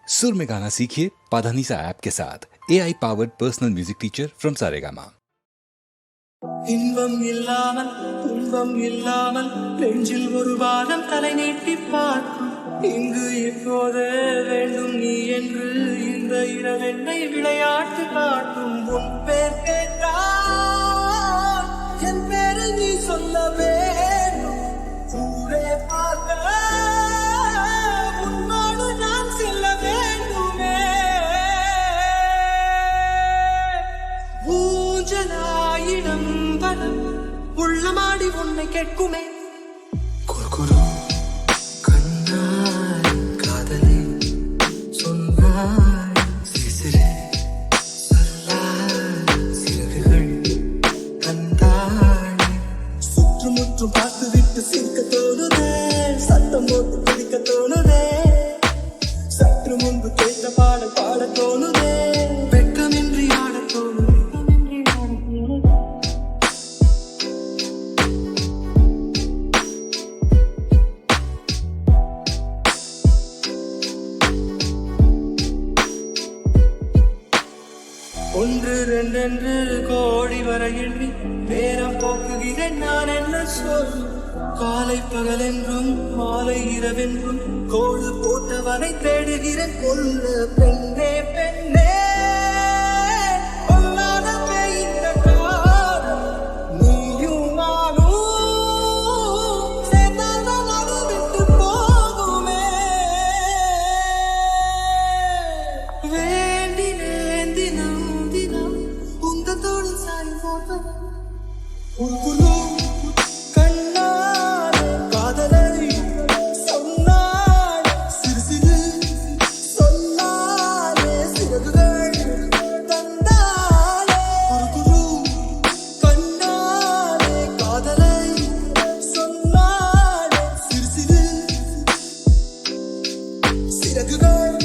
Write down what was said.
सुर में गाना सीखिए पाधानीसा ऐप के साथ AI powered personal music teacher from Saregama. இன்பம் இல்லாமல் துன்பம் இல்லாமல் நெஞ்சில் ஒரு வாரம் தலை நீட்டி பார்க்கும் இங்கு இப்போது வேண்டும் நீ என்று இந்த இரவெண்ணை விளையாட்டு காட்டும் உன் பேர் கேட்டால் என் பேரை நீ சொல்ல வேண்டும் ஊரே பார்க்க உன்னோடு நான் செல்ல வேண்டுமே ஊஞ்சலாயிடம் பலம் உள்ளமாடி உன்னை கேட்குமே குறுகுறு கண்ணாய் காதலே சொன்னாய் சிசிரே சொல்லாய் சிறகுகள் தந்தாய் சுற்றுமுற்றும் பார்த்து விட்டு சிரிக்க தோணுதே சத்தம் போட்டு பிடிக்க தோணுதே சற்று முன்பு கேட்ட பாட பாட தோணுதே வெட்கமின்றி ஆட தோணுதே ஒன்று ரெண்டென்று கோடி வரை எண்ணி நேரம் போக்குகிறேன் நான் என்ன சொல் காலை பகலென்றும் மாலை இரவென்றும் கோடு போட்டவனை தேடுகிறேன் கொல்ல பெண்ணே பெண்ணே கொல்லாத இந்த காலம் நீயும் நானும் சேர்ந்தால் அது விட்டு போகுமே வேண்டினேன் தினம் உங்கத்தோடு சாய் போட்டது கண்ணாலே காதலை சொன்னாலே சிறு சிறு சொன்னாலே சிறகுகள் தந்தாலே குரு கண்ணாலே காதலை சொன்னாலே சிறு சிறு சிறகுகள்